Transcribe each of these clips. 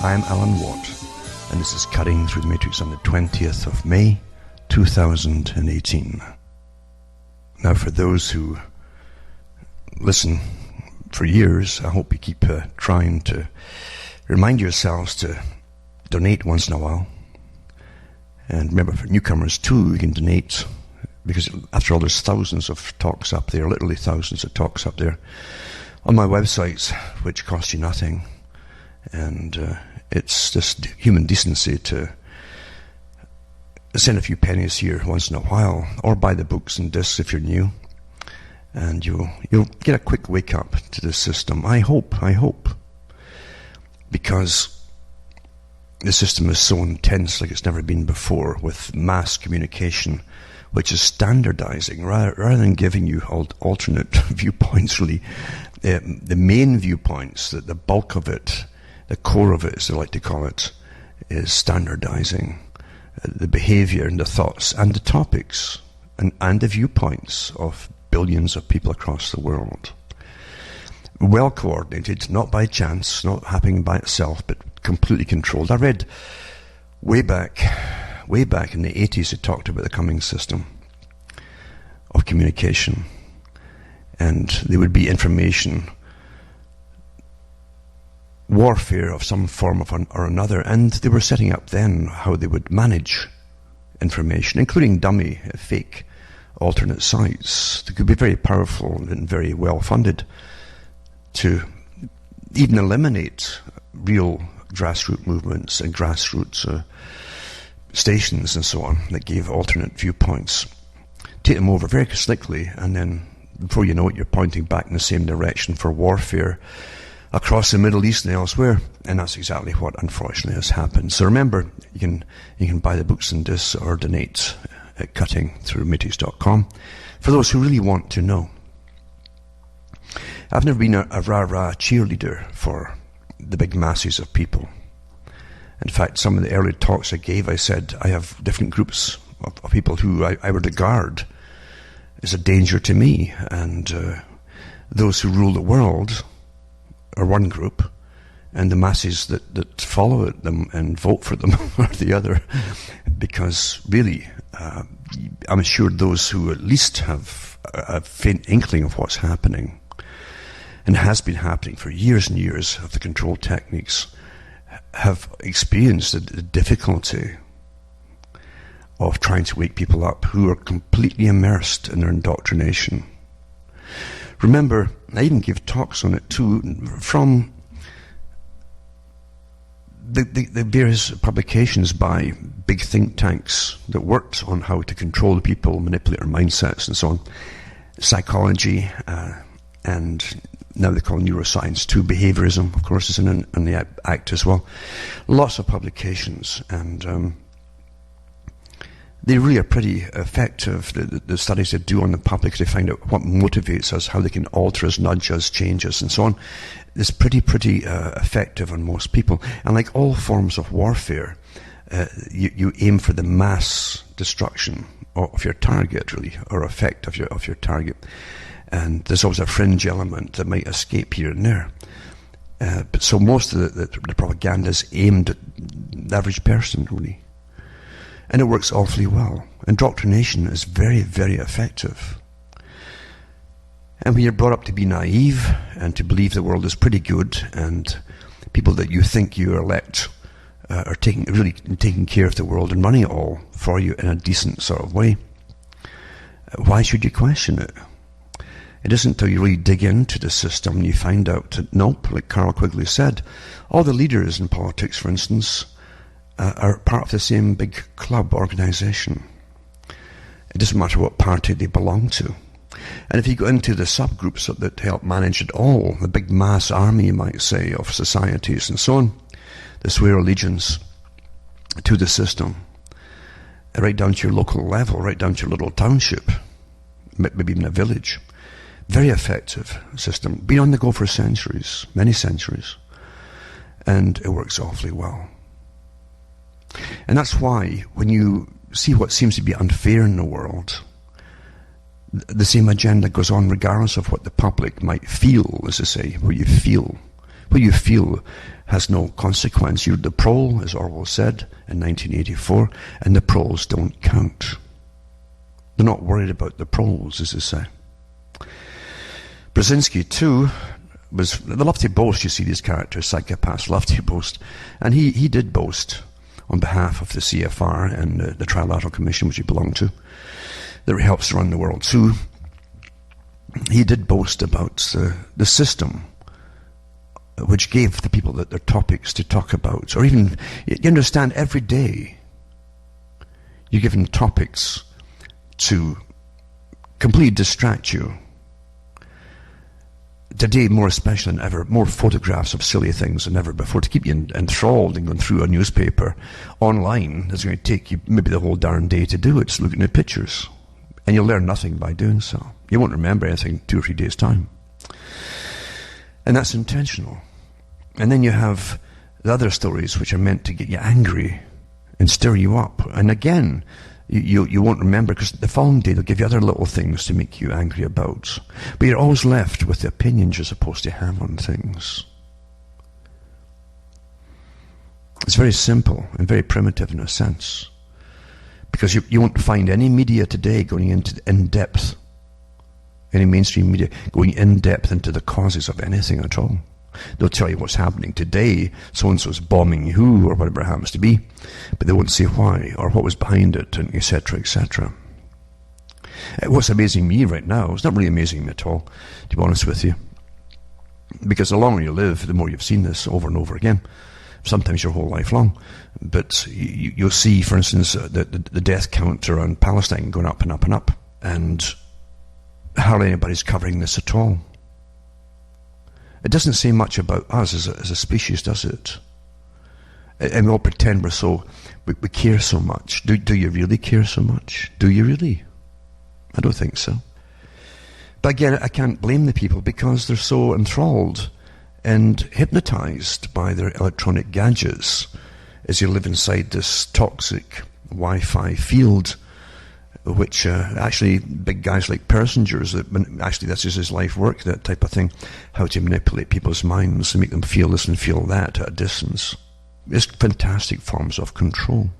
I'm Alan Watt, and this is Cutting Through the Matrix on the 20th of May, 2018. Now, for those who listen for years, I hope you keep trying to remind yourselves to donate once in a while. And remember, for newcomers too, you can donate, because after all, there's thousands of talks up there, literally thousands of talks up there on my websites, which cost you nothing. And it's just human decency to send a few pennies here once in a while, or buy the books and discs if you're new, and you'll get a quick wake up to the system. I hope, because the system is so intense, like it's never been before, with mass communication, which is standardizing rather than giving you alternate viewpoints. Really, the main viewpoints, the bulk of it, the core of it, as they like to call it, is standardizing the behavior and the thoughts and the topics and the viewpoints of billions of people across the world. Well coordinated, not by chance, not happening by itself, but completely controlled. I read way back in the 80s, it talked about the coming system of communication, and there would be information warfare of some form or another, and they were setting up then how they would manage information, including dummy, fake, alternate sites that could be very powerful and very well funded to even eliminate real grassroots movements and grassroots stations and so on that gave alternate viewpoints. Take them over very slickly, and then before you know it, you're pointing back in the same direction for warfare across the Middle East and elsewhere, and that's exactly what unfortunately has happened. So remember, you can buy the books and discs or donate at cuttingthroughmatrix.com for those who really want to know. I've never been a rah-rah cheerleader for the big masses of people. In fact, some of the early talks I gave, I said I have different groups of people who I would regard as a danger to me, and those who rule the world are one group, and the masses that follow them and vote for them are the other. Because really, I'm assured those who at least have a faint inkling of what's happening, and has been happening for years and years, of the control techniques, have experienced the difficulty of trying to wake people up who are completely immersed in their indoctrination. Remember, I even give talks on it too, from the various publications by big think tanks that worked on how to control the people, manipulate their mindsets and so on. Psychology, and now they call neuroscience too. Behaviorism, of course, is in the act as well. Lots of publications, and they really are pretty effective, the studies they do on the public. They find out what motivates us, how they can alter us, nudge us, change us, and so on. It's pretty effective on most people. And like all forms of warfare, you aim for the mass destruction of your target, really, or effect of your target. And there's always a fringe element that might escape here and there. But so most of the propaganda is aimed at the average person, really. And it works awfully well. Indoctrination is very, very effective. And when you're brought up to be naive and to believe the world is pretty good, and people that you think you elect are taking care of the world and running it all for you in a decent sort of way, why should you question it? It isn't until you really dig into the system and you find out that, nope, like Carl Quigley said, all the leaders in politics, for instance, are part of the same big club organization. It doesn't matter what party they belong to. And if you go into the subgroups that help manage it all, the big mass army, you might say, of societies and so on, they swear allegiance to the system, right down to your local level, right down to your little township, maybe even a village. Very effective system. Been on the go for centuries, many centuries. And it works awfully well. And that's why, when you see what seems to be unfair in the world, the same agenda goes on regardless of what the public might feel, as they say, what you feel, What you feel has no consequence. You're the prole, as Orwell said in 1984, and the proles don't count. They're not worried about the proles, as they say. Brzezinski, too, they love to boast. You see these characters, psychopaths, love to boast. And he did boast on behalf of the CFR and the Trilateral Commission, which he belonged to, that helps run the world too. He did boast about the system which gave the people their topics to talk about. Or even, you understand, every day you're given topics to completely distract you. Today, more especially than ever, more photographs of silly things than ever before to keep you enthralled and going through a newspaper online. It's going to take you maybe the whole darn day to do it, just looking at pictures. And you'll learn nothing by doing so. You won't remember anything in 2 or 3 days' time. And that's intentional. And then you have the other stories which are meant to get you angry and stir you up. And again, you won't remember, because the following day they'll give you other little things to make you angry about. But you're always left with the opinions you're supposed to have on things. It's very simple and very primitive in a sense. Because you won't find any media today going into in-depth, any mainstream media going in-depth into the causes of anything at all. They'll tell you what's happening today, so-and-so's bombing who, or whatever it happens to be, but they won't say why, or what was behind it, and etc., etc. What's amazing me right now, it's not really amazing me at all, to be honest with you, because the longer you live, the more you've seen this over and over again, sometimes your whole life long. But you'll see, for instance, the death count around Palestine going up and up and up, and hardly anybody's covering this at all. It doesn't say much about us as a species, does it? And we all pretend we care so much. Do you really care so much? Do you really? I don't think so. But again, I can't blame the people, because they're so enthralled and hypnotized by their electronic gadgets as you live inside this toxic Wi-Fi field, which actually big guys like Persingers, actually that's just his life work, that type of thing, how to manipulate people's minds and make them feel this and feel that at a distance. It's fantastic forms of control.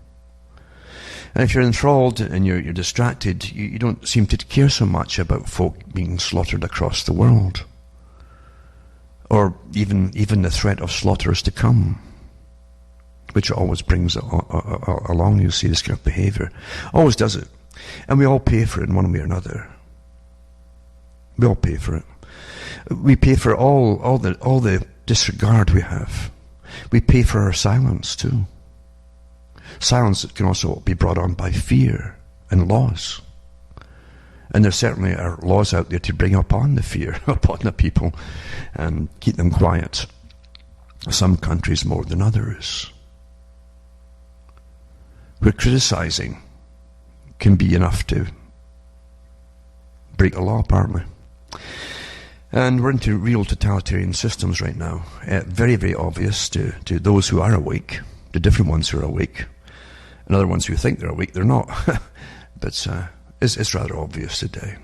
And if you're enthralled and you're distracted, you don't seem to care so much about folk being slaughtered across the world, or even the threat of slaughter is to come, which always brings along, you see, this kind of behavior. Always does it. And we all pay for it in one way or another. We all pay for it. We pay for all the disregard we have. We pay for our silence too. Silence can also be brought on by fear and laws. And there certainly are laws out there to bring upon the fear upon the people and keep them quiet. Some countries more than others. We're criticizing can be enough to break a law, aren't we? And we're into real totalitarian systems right now. Very, very obvious to those who are awake, the different ones who are awake, and other ones who think they're awake, they're not. But it's rather obvious today.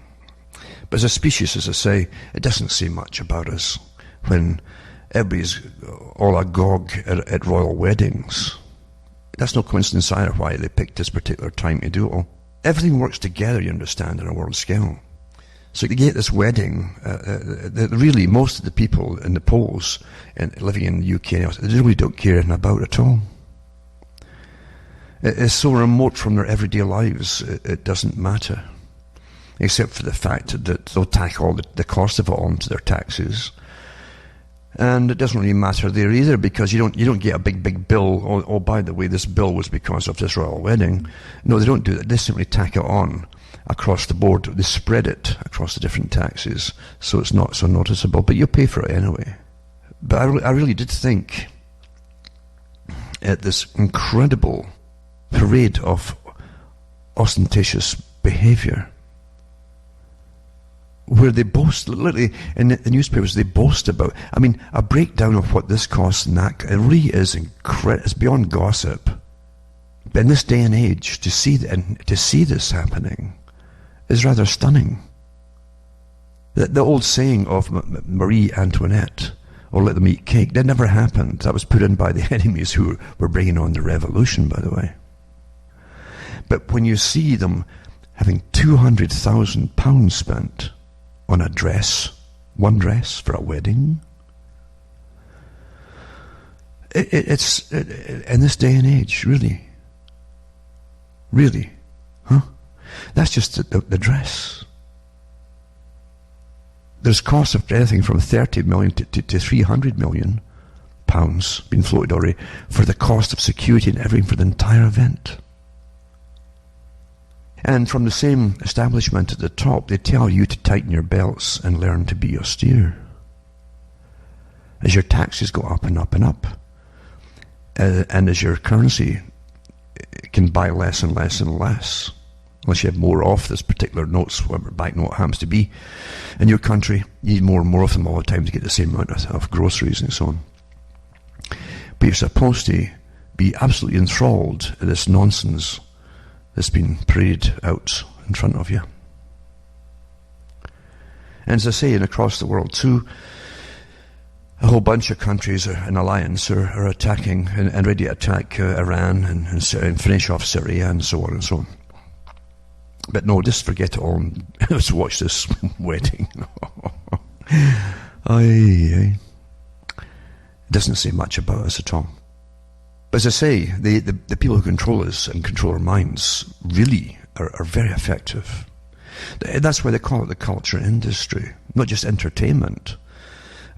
But as a species, as I say, it doesn't say much about us when everybody's all agog at royal weddings. That's no coincidence either why they picked this particular time to do it all. Everything works together, you understand, on a world scale. So to get this wedding, really most of the people in the polls and living in the UK, they really don't care anything about it at all. It's so remote from their everyday lives, it doesn't matter. Except for the fact that they'll tack all the cost of it onto their taxes. And it doesn't really matter there either, because you don't get a big bill. Oh, by the way, this bill was because of this royal wedding. No, they don't do that. They simply tack it on across the board. They spread it across the different taxes, so it's not so noticeable. But you pay for it anyway. But I really did think at this incredible parade of ostentatious behavior, where they boast, literally in the newspapers, they boast about, I mean, a breakdown of what this costs and that, it really is incredible. It's beyond gossip. But in this day and age, to see this happening is rather stunning. The old saying of Marie Antoinette, or let them eat cake. That never happened. That was put in by the enemies who were bringing on the revolution, by the way. But when you see them having £200,000 spent on a dress, one dress for a wedding, it's in this day and age, really, huh? That's just the dress. There's costs of anything from 30 million to 300 million pounds being floated already for the cost of security and everything for the entire event. And from the same establishment at the top, they tell you to tighten your belts and learn to be austere. As your taxes go up and up and up, and as your currency can buy less and less and less, unless you have more off this particular notes, whatever banknote happens to be in your country, you need more and more of them all the time to get the same amount of groceries and so on. But you're supposed to be absolutely enthralled at this nonsense that's been paraded out in front of you. And as I say, and across the world too, a whole bunch of countries in alliance are attacking and ready to attack Iran and finish off Syria and so on and so on. But no, just forget it all and let's watch this wedding. It doesn't say much about us at all. But as I say, the people who control us and control our minds really are very effective. That's why they call it the culture industry, not just entertainment,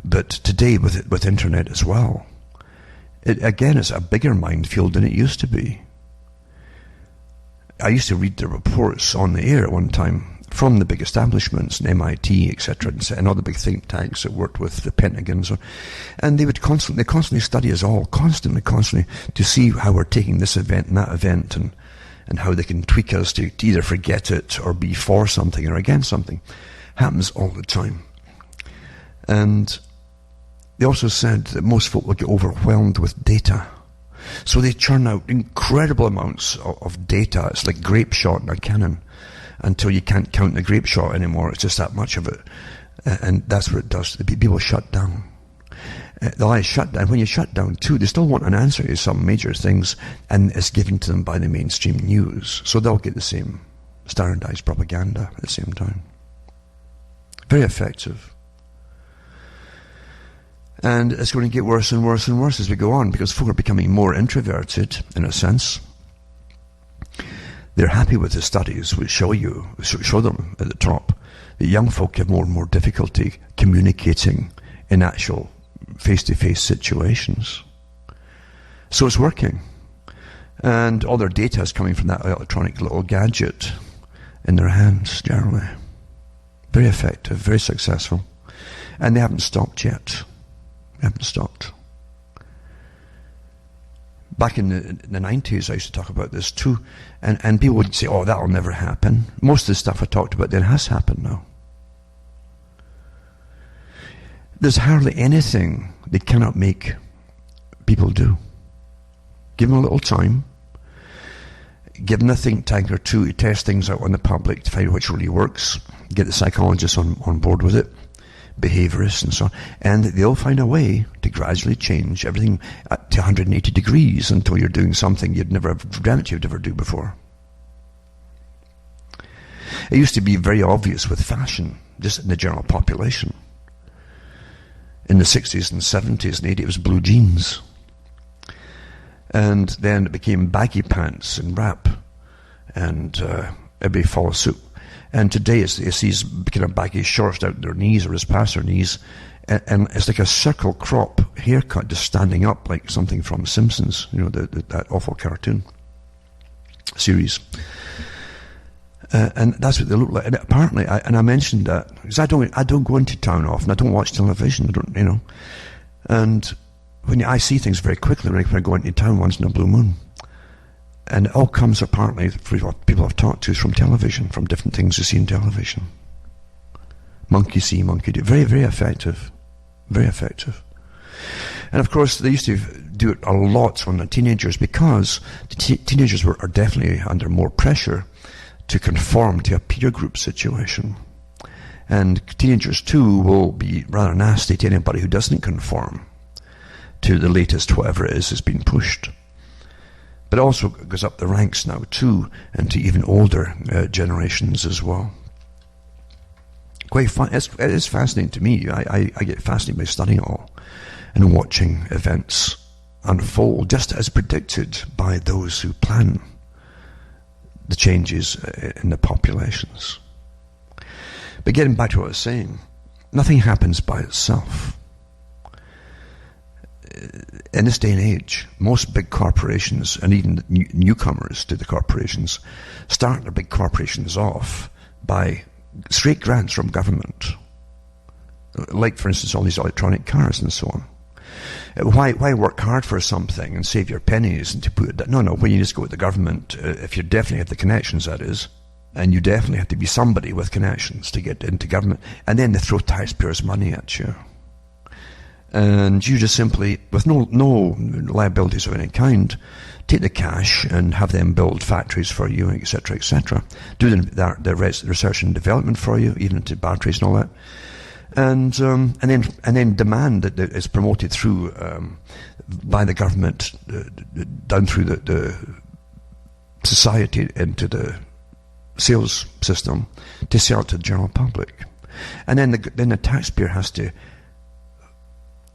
but today with internet as well. Again, it's a bigger minefield than it used to be. I used to read the reports on the air at one time from the big establishments, and MIT, etc., and all the big think tanks that worked with the Pentagon and so on. And they would constantly study us all, constantly, to see how we're taking this event and that event, and how they can tweak us to either forget it or be for something or against something. Happens all the time. And they also said that most folk will get overwhelmed with data. So they churn out incredible amounts of data. It's like grape shot in a cannon until you can't count the grape shot anymore. It's just that much of it. And that's what it does. The people shut down. The lies shut down. When you shut down too, they still want an answer to some major things, and it's given to them by the mainstream news. So they'll get the same standardized propaganda at the same time. Very effective. And it's going to get worse and worse and worse as we go on, because folk are becoming more introverted, in a sense. They're happy with the studies which show them at the top that young folk have more and more difficulty communicating in actual face-to-face situations. So it's working. And all their data is coming from that electronic little gadget in their hands, generally. Very effective, very successful. And they haven't stopped yet. Haven't stopped. Back in the 90s, I used to talk about this too, and people would say, oh, that'll never happen. Most of the stuff I talked about then has happened now. There's hardly anything they cannot make people do. Give them a little time. Give them a think tank or two to test things out on the public to find which really works. Get the psychologists on board with it. Behaviorists and so on, and they'll find a way to gradually change everything to 180 degrees until you're doing something you'd never have dreamt you'd ever do before. It used to be very obvious with fashion, just in the general population. In the 60s and 70s and 80s, it was blue jeans. And then it became baggy pants and wrap, and everybody followed suit. And today it's these kind of baggy shorts down to their knees or just past their knees, and it's like a circle crop haircut just standing up like something from Simpsons, that awful cartoon series. And that's what they look like. And apparently, I mentioned that because I don't go into town often. I don't watch television. And when I see things very quickly when I go into town once in a blue moon. And it all comes apparently from what people I've talked to from television, from different things you see in television. Monkey see, monkey do. Very, very effective. Very effective. And of course, they used to do it a lot on the teenagers because the teenagers are definitely under more pressure to conform to a peer group situation. And teenagers too will be rather nasty to anybody who doesn't conform to the latest whatever it is that's been pushed. But it also goes up the ranks now too, and to even older generations as well. Quite fun. It is fascinating to me. I get fascinated by studying it all and watching events unfold, just as predicted by those who plan the changes in the populations. But getting back to what I was saying, nothing happens by itself. In this day and age, most big corporations, and even newcomers to the corporations, start their big corporations off by straight grants from government. Like, for instance, all these electronic cars and so on. Why work hard for something and save your pennies and to put it... No, when you just go to the government, if you definitely have the connections, that is, and you definitely have to be somebody with connections to get into government, and then they throw taxpayers' money at you. And you just simply, with no liabilities of any kind, take the cash and have them build factories for you, etc., etc. Do the research and development for you, even into batteries and all that. And then demand that it's promoted through by the government down through the society into the sales system to sell it to the general public, and then the taxpayer has to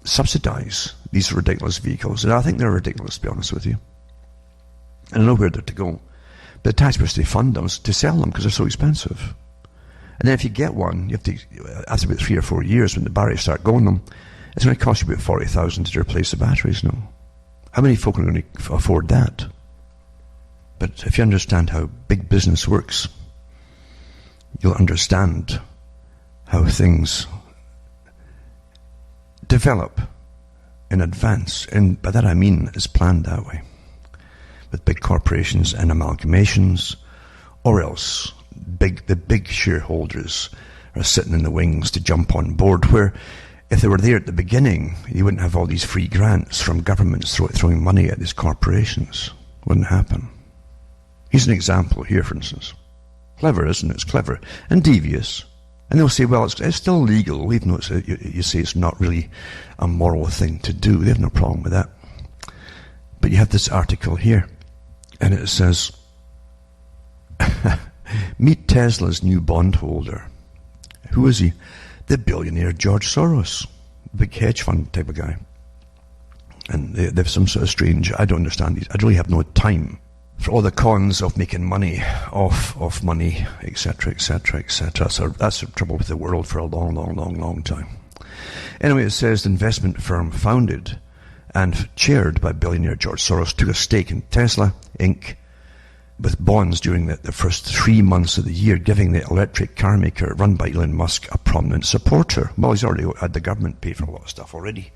subsidize these ridiculous vehicles. And I think they're ridiculous, to be honest with you. I don't know where they're to go, but the taxpayers to fund them to sell them because they're so expensive. And then if you get one, you have to, after about 3 or 4 years, when the batteries start going them, it's going to cost you about $40,000 to replace the batteries now. How many folk are going to afford that? But if you understand how big business works, you'll understand how things develop in advance. And by that I mean it's planned that way, with big corporations and amalgamations, or else the big shareholders are sitting in the wings to jump on board, where if they were there at the beginning, you wouldn't have all these free grants from governments throwing money at these corporations. Wouldn't happen. Here's an example here, for instance. Clever, isn't it? It's clever and devious. And they'll say, well, it's still legal, even though you say it's not really a moral thing to do. They have no problem with that. But you have this article here, and it says, meet Tesla's new bondholder. Who is he? The billionaire George Soros, big hedge fund type of guy. And they have some sort of strange, I don't understand these. I really have no time for all the cons of making money off money, etc., etc., etc. So that's the trouble with the world for a long time. Anyway, it says the investment firm founded and chaired by billionaire George Soros took a stake in Tesla, Inc., with bonds during the first 3 months of the year, giving the electric car maker run by Elon Musk a prominent supporter. Well, he's already had the government pay for a lot of stuff already,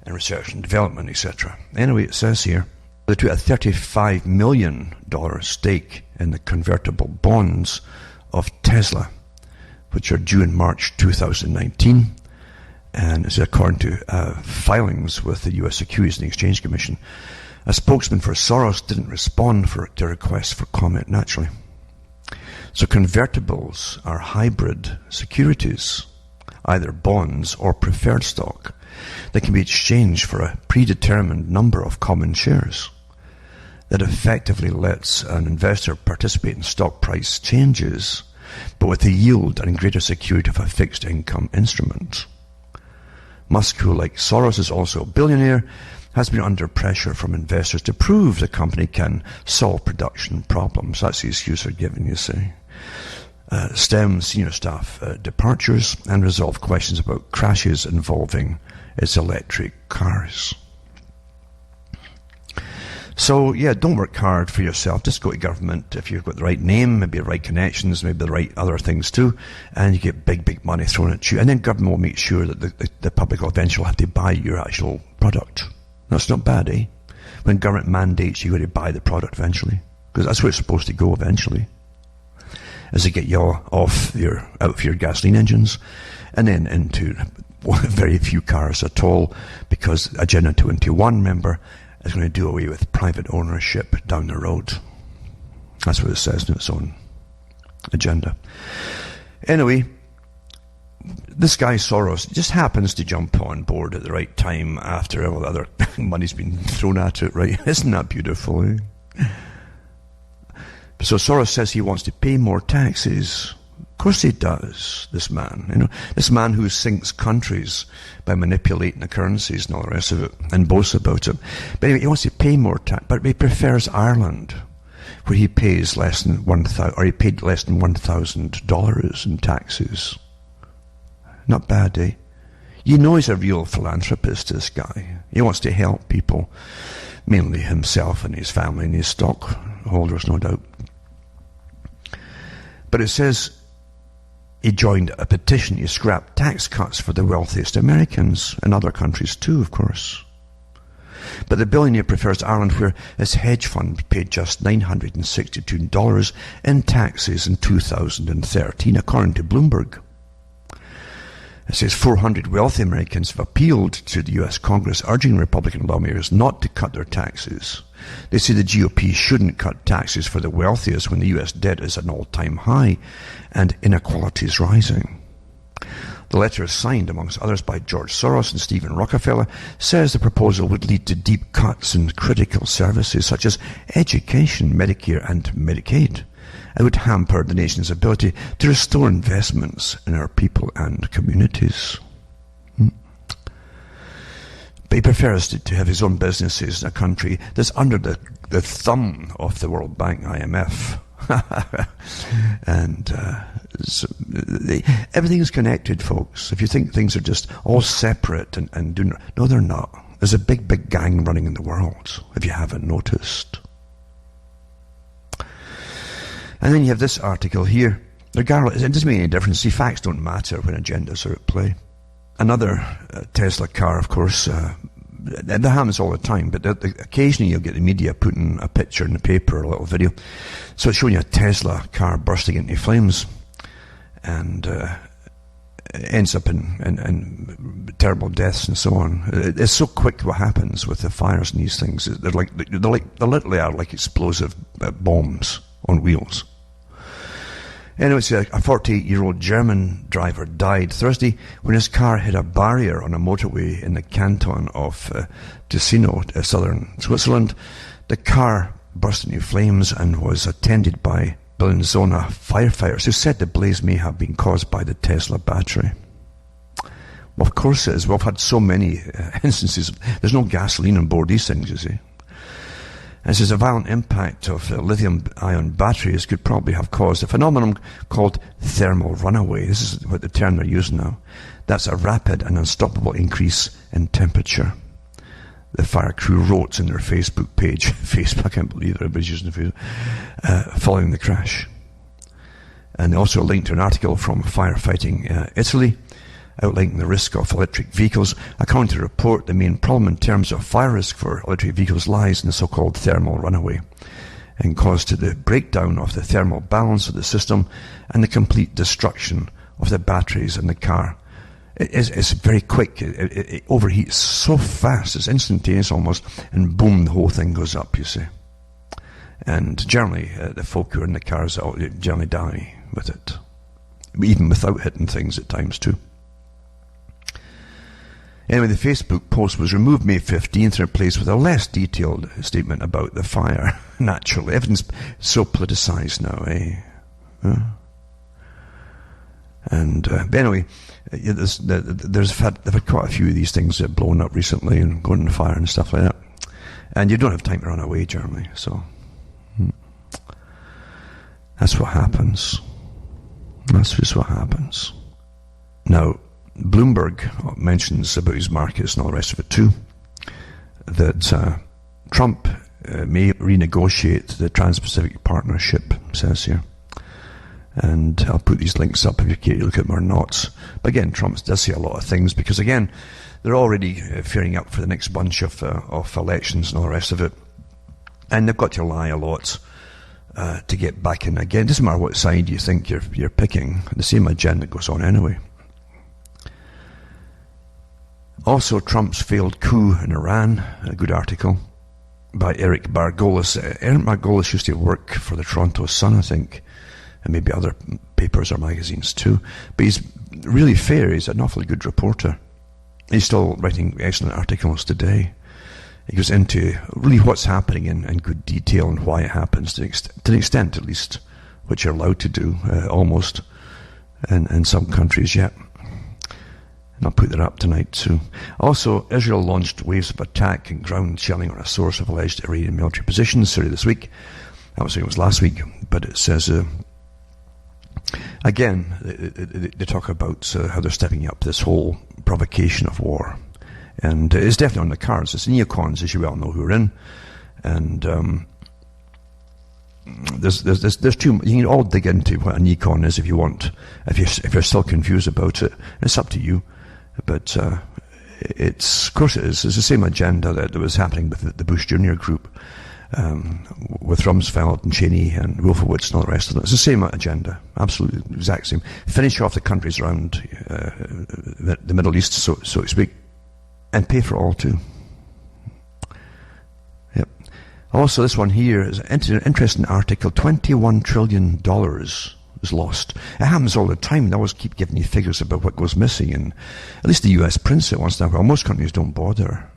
and research and development, etc. Anyway, it says here, they took a $35 million stake in the convertible bonds of Tesla, which are due in March 2019. And this is according to filings with the U.S. Securities and Exchange Commission. A spokesman for Soros didn't respond to requests for comment, naturally. So convertibles are hybrid securities, either bonds or preferred stock, that can be exchanged for a predetermined number of common shares that effectively lets an investor participate in stock price changes, but with the yield and greater security of a fixed income instrument. Musk, who like Soros is also a billionaire, has been under pressure from investors to prove the company can solve production problems. That's the excuse they're giving, you see. Stem senior staff departures and resolve questions about crashes involving its electric cars. So, yeah, don't work hard for yourself. Just go to government if you've got the right name, maybe the right connections, maybe the right other things too, and you get big money thrown at you. And then government will make sure that the public will eventually have to buy your actual product. That's not bad, eh? When government mandates you got to buy the product eventually, because that's where it's supposed to go eventually, as they get you out of your gasoline engines, and then into very few cars at all, because Agenda 21, remember, is going to do away with private ownership down the road. That's what it says in its own agenda. Anyway, this guy Soros just happens to jump on board at the right time after all the other money's been thrown at it, right? Isn't that beautiful, eh? So Soros says he wants to pay more taxes. Of course he does, this man. This man who sinks countries by manipulating the currencies and all the rest of it, and boasts about it. But anyway, he wants to pay more tax, but he prefers Ireland, where he pays less than he paid less than $1,000 in taxes. Not bad, eh? You know he's a real philanthropist, this guy. He wants to help people, mainly himself and his family and his stockholders, no doubt. But it says he joined a petition to scrap tax cuts for the wealthiest Americans, and other countries too, of course. But the billionaire prefers Ireland, where his hedge fund paid just $962 in taxes in 2013, according to Bloomberg. It says 400 wealthy Americans have appealed to the US Congress, urging Republican lawmakers not to cut their taxes. They say the GOP shouldn't cut taxes for the wealthiest when the US debt is at an all-time high and inequality is rising. The letter, signed amongst others by George Soros and Stephen Rockefeller, says the proposal would lead to deep cuts in critical services such as education, Medicare and Medicaid. It would hamper the nation's ability to restore investments in our people and communities. But he prefers to have his own businesses in a country that's under the thumb of the World Bank, IMF. And everything's connected, folks. If you think things are just all separate and no, they're not. There's a big, big gang running in the world, if you haven't noticed. And then you have this article here. Regardless, it doesn't make any difference. See, facts don't matter when agendas are at play. Another Tesla car, of course, that happens all the time, but occasionally you'll get the media putting a picture in the paper or a little video. So it's showing you a Tesla car bursting into flames, and it ends up in terrible deaths and so on. It's so quick what happens with the fires and these things. They literally are like explosive bombs on wheels. Anyway, a 48-year-old German driver died Thursday when his car hit a barrier on a motorway in the canton of Ticino, southern Switzerland. The car burst into flames and was attended by Bellinzona firefighters, who said the blaze may have been caused by the Tesla battery. Well, of course it is. We've had so many instances. There's no gasoline on board these things, you see. It says a violent impact of lithium-ion batteries could probably have caused a phenomenon called thermal runaway. This is what the term they're using now. That's a rapid and unstoppable increase in temperature. The fire crew wrote in their Facebook page, Facebook, I can't believe everybody's using Facebook, following the crash. And they also linked to an article from Firefighting Italy, outlining the risk of electric vehicles. According to the report, the main problem in terms of fire risk for electric vehicles lies in the so-called thermal runaway, and caused to the breakdown of the thermal balance of the system and the complete destruction of the batteries in the car. It's very quick. It overheats so fast, it's instantaneous almost, and boom, the whole thing goes up, you see. And generally, the folk who are in the cars generally die with it, even without hitting things at times too. Anyway, the Facebook post was removed May 15th and replaced with a less detailed statement about the fire. Naturally, everything's so politicized now, eh? But anyway, they've had quite a few of these things blown up recently and going in the fire and stuff like that. And you don't have time to run away generally, so that's what happens. That's just what happens. Now, Bloomberg mentions about his markets and all the rest of it too, that Trump may renegotiate the Trans-Pacific Partnership, says here. And I'll put these links up if you care to look at them or not. But again, Trump does say a lot of things, because again, they're already fearing up for the next bunch of elections and all the rest of it. And they've got to lie a lot to get back in again. It doesn't matter what side you think you're picking, the same agenda goes on anyway. Also, Trump's failed coup in Iran, a good article by Eric Margolis. Eric Margolis used to work for the Toronto Sun, I think, and maybe other papers or magazines too. But he's really fair. He's an awfully good reporter. He's still writing excellent articles today. He goes into really what's happening in good detail and why it happens, to the extent at least which you're allowed to do, almost, in some countries yet. And I'll put that up tonight too. Also, Israel launched waves of attack and ground shelling on a source of alleged Iranian military positions Syria this week. I was saying it was last week, but it says, again, they talk about how they're stepping up this whole provocation of war. And it's definitely on the cards. It's neocons, as you well know, who are in. And there's too much. You can all dig into what a neocon is if you want. If you're still confused about it, it's up to you. But of course it is. It's the same agenda that was happening with the Bush Jr. group, with Rumsfeld and Cheney and Wolfowitz and all the rest of them. It's the same agenda, absolutely exact same. Finish off the countries around the Middle East, so to speak, and pay for all too. Yep. Also, this one here is an interesting article. $21 trillion was lost. It happens all the time. They always keep giving you figures about what goes missing, and at least the US prints it once in a while. Most countries don't bother.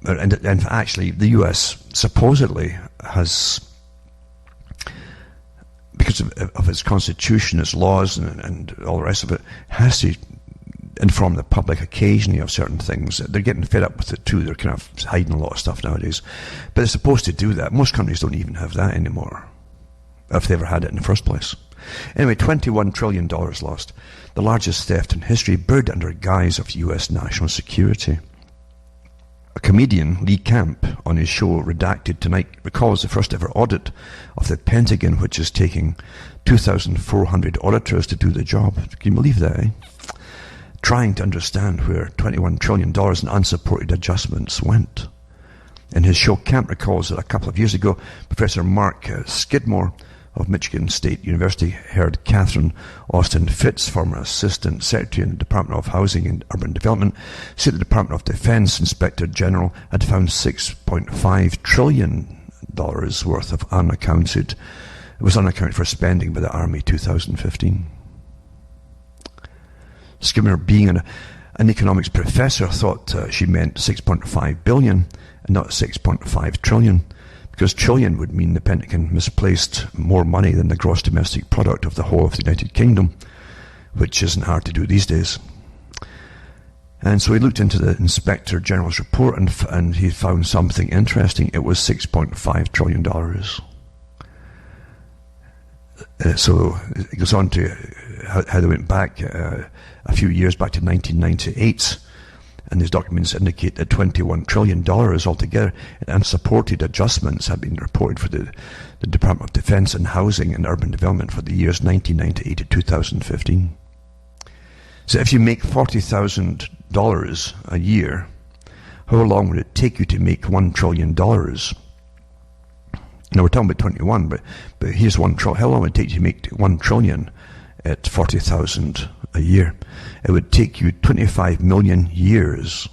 And actually, the US supposedly has, because of its constitution, its laws, and all the rest of it, has to inform the public occasionally of certain things. They're getting fed up with it too. They're kind of hiding a lot of stuff nowadays. But they're supposed to do that. Most countries don't even have that anymore, if they ever had it in the first place. Anyway, $21 trillion lost. The largest theft in history, buried under a guise of US national security. A comedian, Lee Camp, on his show Redacted Tonight, recalls the first ever audit of the Pentagon, which is taking 2,400 auditors to do the job. Can you believe that, eh? Trying to understand where $21 trillion in unsupported adjustments went. In his show, Camp recalls that a couple of years ago, Professor Mark Skidmore of Michigan State University heard Catherine Austin Fitts, former Assistant Secretary in the Department of Housing and Urban Development, say the Department of Defense Inspector General had found $6.5 trillion worth of unaccounted for spending by the Army 2015. Skidmore, being an economics professor, thought she meant 6.5 billion and not 6.5 trillion. Because trillion would mean the Pentagon misplaced more money than the gross domestic product of the whole of the United Kingdom, which isn't hard to do these days. And so he looked into the Inspector General's report and he found something interesting. It was $6.5 trillion. So it goes on to how they went back a few years, back to 1998. And these documents indicate that $21 trillion altogether in unsupported adjustments have been reported for the Department of Defense and Housing and Urban Development for the years 1998 to 2015. So if you make $40,000 a year, how long would it take you to make $1 trillion? Now we're talking about 21, but here's $1 trillion. How long would it take you to make $1 trillion at 40,000 a year? It would take you 25 million years,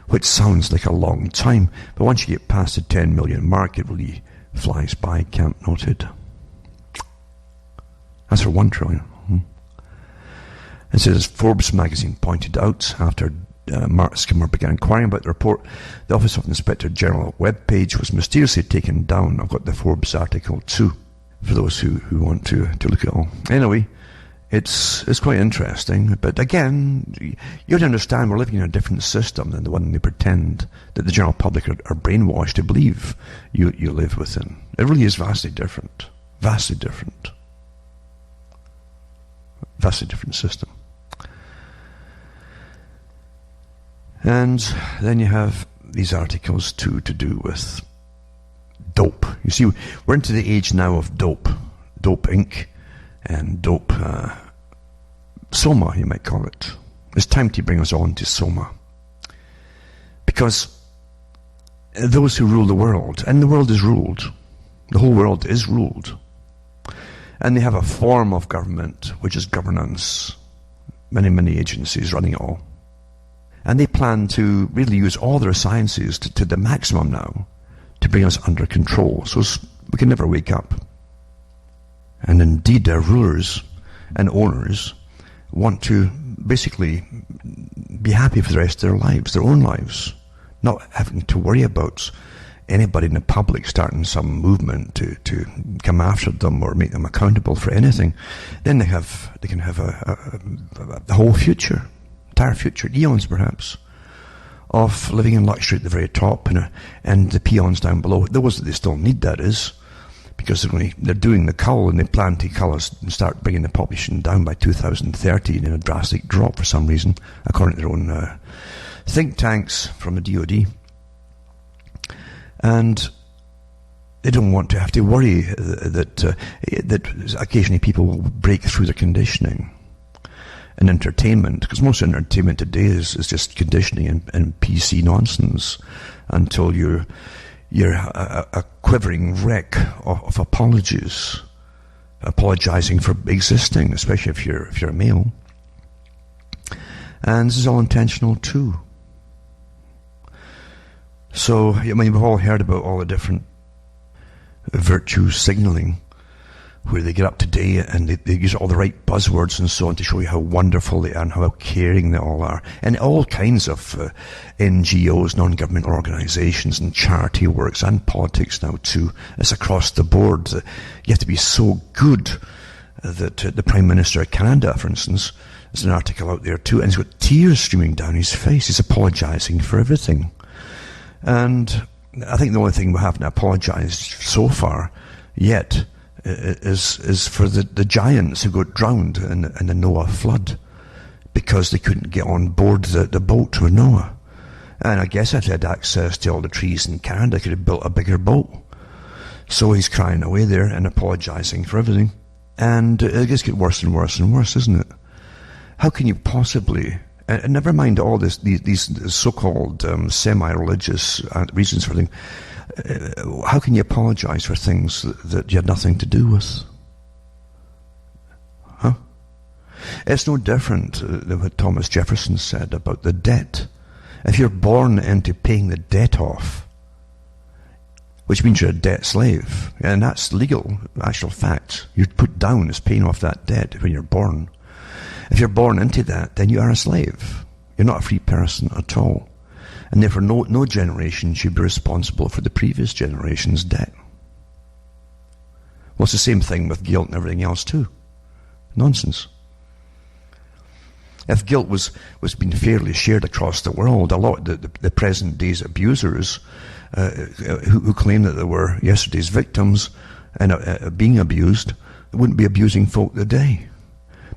which sounds like a long time, but once you get past the 10 million mark, it really flies by, Camp noted. That's for $1 trillion. It says, Forbes magazine pointed out, after Mark Skidmore began inquiring about the report, the Office of the Inspector General webpage was mysteriously taken down. I've got the Forbes article too, for those who want to look at it all. Anyway, it's quite interesting, but again, you have to understand we're living in a different system than the one they pretend that the general public are brainwashed to believe you live within. It really is vastly different. Vastly different. Vastly different system. And then you have these articles too to do with dope. You see, we're into the age now of dope. Dope Inc. and dope Soma, you might call it. It's time to bring us on to Soma. Because those who rule the world, and the world is ruled, the whole world is ruled, and they have a form of government, which is governance, many agencies running it all. And they plan to really use all their sciences to the maximum now to bring us under control, so we can never wake up. And indeed, their rulers and owners want to basically be happy for the rest of their lives, their own lives, not having to worry about anybody in the public starting some movement to come after them or make them accountable for anything. Then they can have the whole future, entire future, eons perhaps, of living in luxury at the very top and the peons down below. Those that they still need, that is, because they're doing the cull and they plan to cull us and start bringing the population down by 2030 in a drastic drop for some reason, according to their own think tanks from the DOD. And they don't want to have to worry that occasionally people will break through their conditioning and entertainment, because most entertainment today is just conditioning and PC nonsense until you're a quivering wreck of apologies, apologizing for existing, especially if you're a male. And this is all intentional too. So, I mean, we've all heard about all the different virtue signaling, where they get up today and they use all the right buzzwords and so on to show you how wonderful they are and how caring they all are. And all kinds of NGOs, non-government organizations, and charity works and politics now too. It's across the board. You have to be so good that the Prime Minister of Canada, for instance, there's an article out there too, and he's got tears streaming down his face. He's apologizing for everything. And I think the only thing we haven't apologized so far yet is for the giants who got drowned in the Noah flood because they couldn't get on board the boat with Noah. And I guess if they had access to all the trees in Canada, they could have built a bigger boat. So he's crying away there and apologizing for everything. And it just gets worse and worse and worse, isn't it? How can you possibly... And never mind all these so-called semi-religious reasons for things. How can you apologize for things that you had nothing to do with? Huh? It's no different than what Thomas Jefferson said about the debt. If you're born into paying the debt off, which means you're a debt slave, and that's legal, actual fact. You're put down as paying off that debt when you're born. If you're born into that, then you are a slave. You're not a free person at all. And therefore no generation should be responsible for the previous generation's debt. Well, it's the same thing with guilt and everything else too. Nonsense. If guilt was being fairly shared across the world, a lot of the present day's abusers who claim that they were yesterday's victims and being abused, wouldn't be abusing folk today.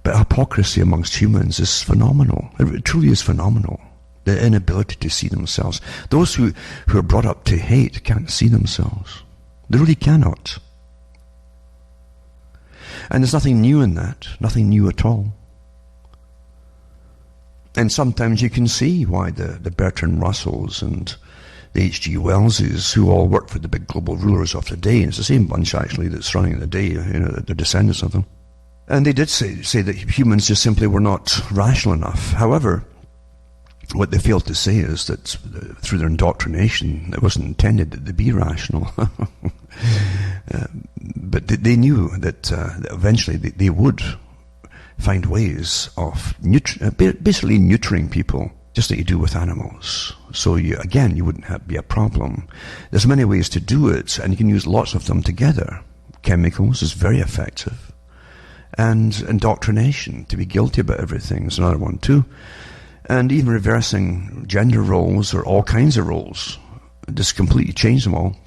But hypocrisy amongst humans is phenomenal. It truly is phenomenal. The inability to see themselves. Those who are brought up to hate can't see themselves. They really cannot. And there's nothing new in that. Nothing new at all. And sometimes you can see why the Bertrand Russells and the H.G. Wellses, who all work for the big global rulers of the day, and it's the same bunch actually that's running the day, the descendants of them. And they did say that humans just simply were not rational enough. However, what they failed to say is that through their indoctrination, it wasn't intended that they be rational. But they knew that eventually they would find ways of basically neutering people, just like you do with animals. So you wouldn't be a problem. There's many ways to do it, and you can use lots of them together. Chemicals is very effective. And indoctrination, to be guilty about everything, is another one too. And even reversing gender roles or all kinds of roles, just completely change them all,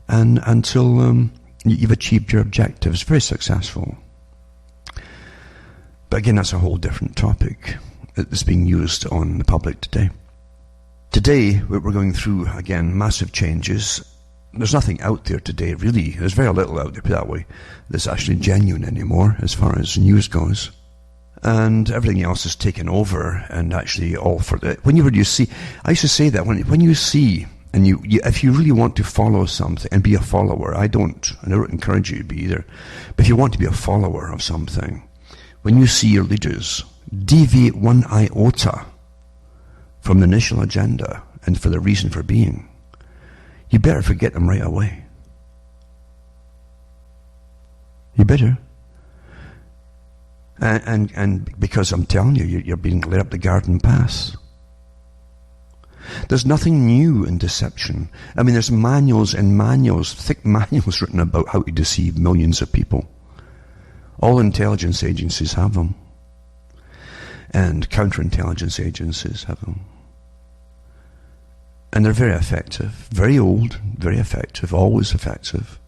and until you've achieved your objectives. Very successful. But again, that's a whole different topic that's being used on the public today. Today, we're going through, again, massive changes. There's nothing out there today, really. There's very little out there, put it that way, that's actually genuine anymore, as far as news goes. And everything else is taken over, and actually all for the... Whenever you see... I used to say that, when you see, and you if you really want to follow something, and be a follower, I don't encourage you to be either, but if you want to be a follower of something, when you see your leaders deviate one iota from the initial agenda, and for the reason for being, you better forget them right away. You better. And because I'm telling you, you're being led up the garden path. There's nothing new in deception. I mean, there's manuals and manuals, thick manuals written about how to deceive millions of people. All intelligence agencies have them. And counterintelligence agencies have them. And they're very effective. Very old, very effective, always effective.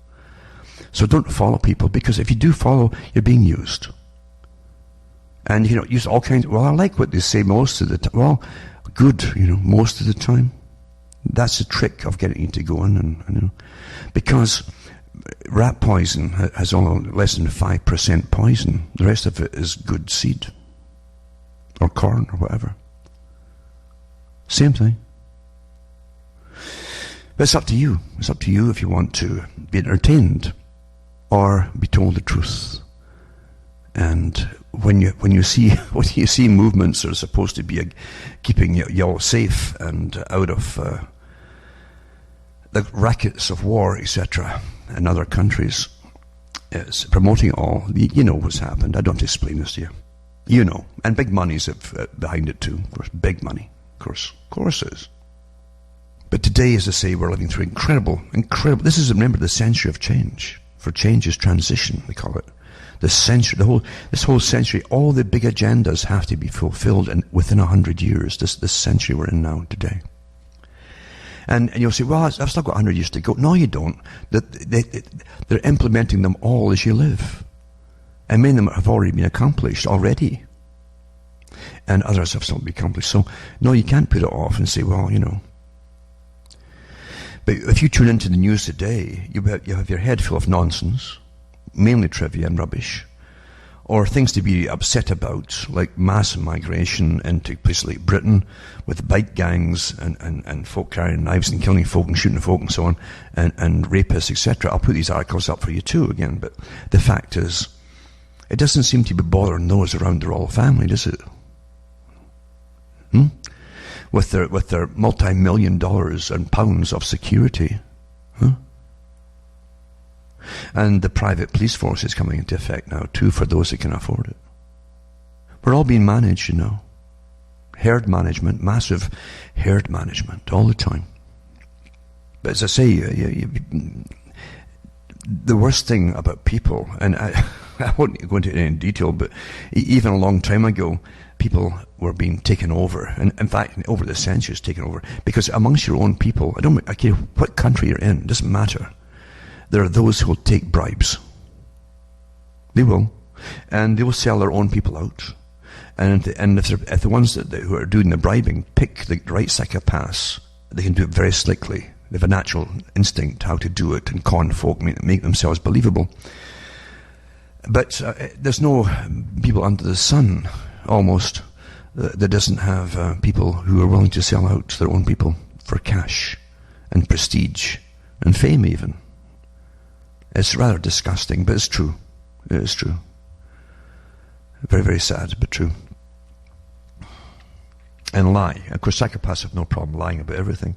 So don't follow people, because if you do follow, you're being used. And, use all kinds of, well, I like what they say most of the time. Well, good, most of the time. That's the trick of getting you to go in and because rat poison has only less than 5% poison. The rest of it is good seed. Or corn, or whatever. Same thing. But it's up to you. It's up to you if you want to be entertained or be told the truth. And when you see movements that are supposed to be keeping you all safe and out of the rackets of war, etc., in other countries, it's promoting it all. You know what's happened. I don't have to explain this to you. You know, and big money's behind it too. Of course, big money. Of course it is. But today, as I say, we're living through incredible. This is, remember, the century of change. For change is transition, they call it. This whole century, all the big agendas have to be fulfilled within 100 years. This century we're in now today. And you'll say, well, I've still got 100 years to go. No, you don't. They're implementing them all as you live. And many of them have already been accomplished already. And others have still been accomplished. So, no, you can't put it off and say, well, But if you tune into the news today, you have your head full of nonsense, mainly trivia and rubbish, or things to be upset about, like mass migration into places like Britain, with bike gangs and folk carrying knives and killing folk and shooting folk and so on, and rapists, etc. I'll put these articles up for you too again, but the fact is, it doesn't seem to be bothering those around the royal family, does it? With their multi-million dollars and pounds of security. And the private police force is coming into effect now too, for those that can afford it. We're all being managed, Herd management, massive herd management all the time. But as I say, the worst thing about people, and I won't go into it in detail, but even a long time ago, people were being taken over, and in fact, over the centuries, taken over, because amongst your own people, I care what country you're in, it doesn't matter. There are those who will take bribes. They will, and they will sell their own people out. And if the ones who are doing the bribing pick the right psychopaths, they can do it very slickly. They have a natural instinct how to do it and con folk, make themselves believable. But there's no people under the sun, almost, that doesn't have people who are willing to sell out their own people for cash and prestige and fame even. It's rather disgusting, but it's true. It is true. Very, very sad, but true. And lie. Of course, psychopaths have no problem lying about everything.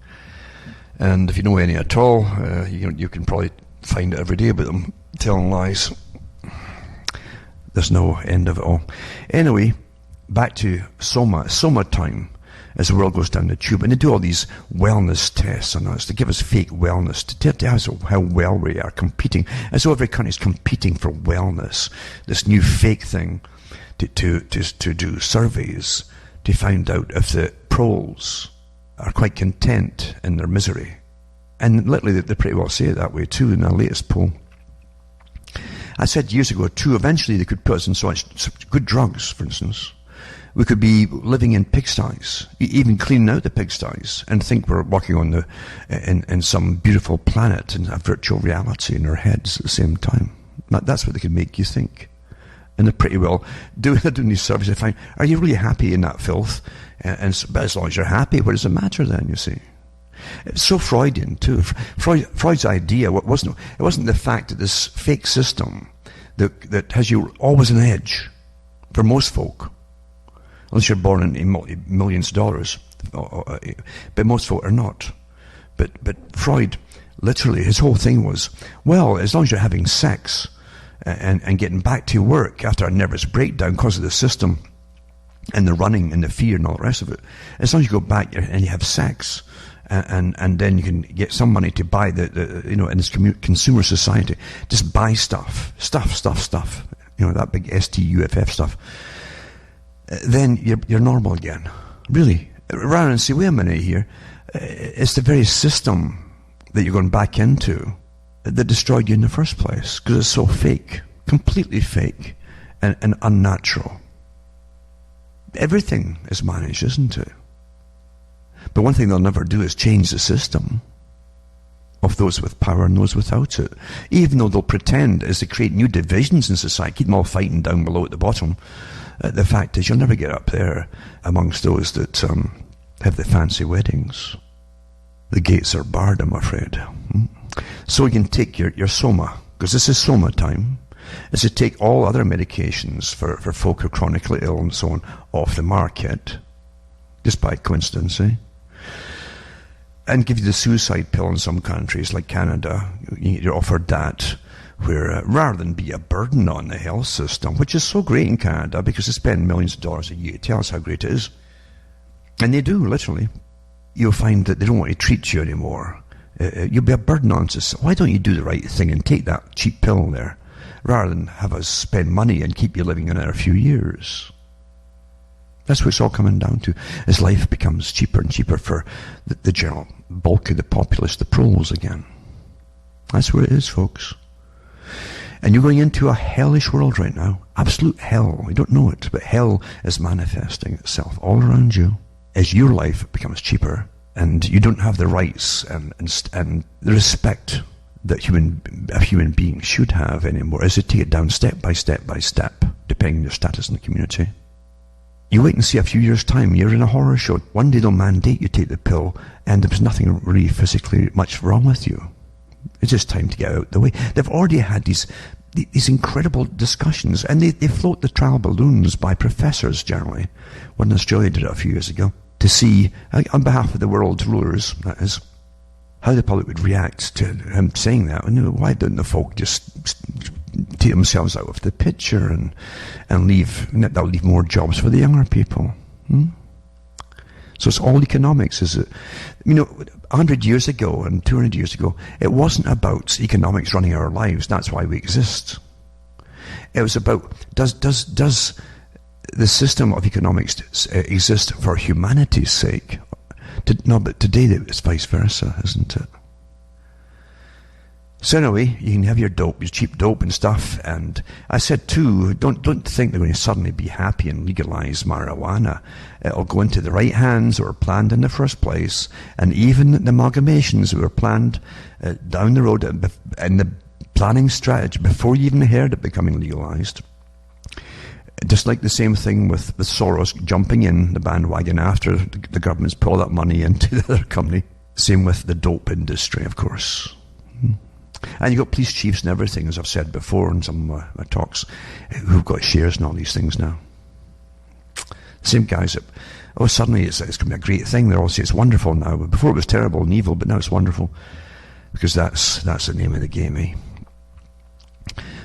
And if you know any at all, you can probably find it every day about them telling lies. There's no end of it all. Anyway, back to Soma time, as the world goes down the tube, and they do all these wellness tests on us to give us fake wellness, to tell us how well we are competing, as though every country is competing for wellness. This new fake thing to do surveys to find out if the proles are quite content in their misery. And literally they pretty well say it that way too in their latest poll. I said years ago too, eventually they could put us in such good drugs, for instance. We could be living in pigsties, even cleaning out the pigsties, and think we're walking on in some beautiful planet in a virtual reality in our heads at the same time. That's what they could make you think. And they're pretty well doing these surveys. They find, are you really happy in that filth? But as long as you're happy, what does it matter then, you see? It's so Freudian too. Freud's idea it wasn't the fact that this fake system that has you always on edge for most folk, unless you're born in millions of dollars, but most folk are not. But Freud, literally, his whole thing was, well, as long as you're having sex, and getting back to work after a nervous breakdown because of the system and the running and the fear and all the rest of it. As long as you go back and you have sex, and then you can get some money to buy the in this consumer society, just buy stuff, that big STUFF stuff. Then you're normal again. Really. Rather than say, wait a minute here, it's the very system that you're going back into that destroyed you in the first place, because it's so fake, completely fake and unnatural. Everything is managed, isn't it? But one thing they'll never do is change the system of those with power and those without it. Even though they'll pretend as they create new divisions in society, keep them all fighting down below at the bottom. The fact is, you'll never get up there amongst those that have the fancy weddings. The gates are barred, I'm afraid. So you can take your Soma, because this is Soma time, is to take all other medications for folk who are chronically ill and so on off the market, just by coincidence, and give you the suicide pill in some countries like Canada. You're offered that, where rather than be a burden on the health system, which is so great in Canada because they spend millions of dollars a year to tell us how great it is, and they do, literally, you'll find that they don't want to treat you anymore. You'll be a burden on society. Why don't you do the right thing and take that cheap pill there, rather than have us spend money and keep you living another few years? That's what it's all coming down to, as life becomes cheaper and cheaper for the general bulk of the populace, the proles again. That's where it is, folks. And you're going into a hellish world right now. Absolute hell. You don't know it, but hell is manifesting itself all around you as your life becomes cheaper and you don't have the rights and the respect that a human being should have anymore, as they take it down step by step by step, depending on your status in the community. You wait and see a few years' time, you're in a horror show. One day they'll mandate you take the pill, and there's nothing really physically much wrong with you. It's just time to get out the way. They've already had these incredible discussions, and they float the trial balloons by professors generally. One in Australia did it a few years ago, to see, on behalf of the world's rulers, that is, how the public would react to him saying that. And why don't the folk just take themselves out of the picture and leave? That'll leave more jobs for the younger people. So it's all economics, is it? 100 years ago and 200 years ago, it wasn't about economics running our lives. That's why we exist. It was about, does the system of economics exist for humanity's sake? No, but today it's vice versa, isn't it? So anyway, you can have your dope, your cheap dope and stuff. And I said too, don't think they're going to suddenly be happy and legalize marijuana. It'll go into the right hands that were planned in the first place, and even the amalgamations that were planned down the road in the planning strategy before you even heard it becoming legalized. Just like the same thing with Soros jumping in the bandwagon after the government's pulled that money into the other company. Same with the dope industry, of course. And you've got police chiefs and everything, as I've said before in some of my talks, who've got shares in all these things now. Same guys that, suddenly it's going to be a great thing. They all say it's wonderful now. But before it was terrible and evil, but now it's wonderful. Because that's the name of the game, eh?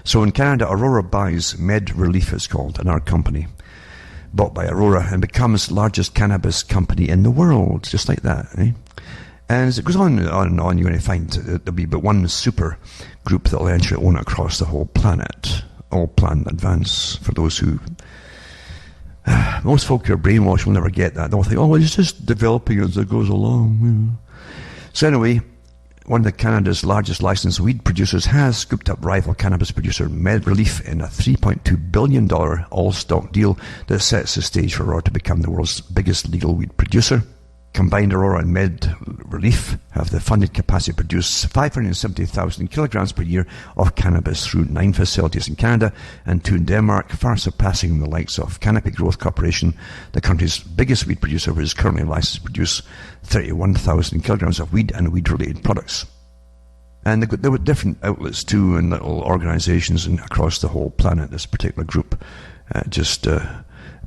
So in Canada, Aurora buys Med Relief, it's called, an art company, bought by Aurora, and becomes the largest cannabis company in the world, just like that, eh? And as it goes on and on, you're going to find that there'll be but one super group that will eventually own it across the whole planet, all planned in advance. For those who, most folk who are brainwashed will never get that. They'll think, it's just developing as it goes along. So anyway, one of Canada's largest licensed weed producers has scooped up rival cannabis producer Med Relief in a $3.2 billion all-stock deal that sets the stage for Aurora to become the world's biggest legal weed producer. Combined, Aurora and Med Relief have the funded capacity to produce 570,000 kilograms per year of cannabis through 9 facilities in Canada and 2 in Denmark, far surpassing the likes of Canopy Growth Corporation, the country's biggest weed producer, which is currently licensed to produce 31,000 kilograms of weed and weed-related products. And there were different outlets too, and little organizations across the whole planet, this particular group.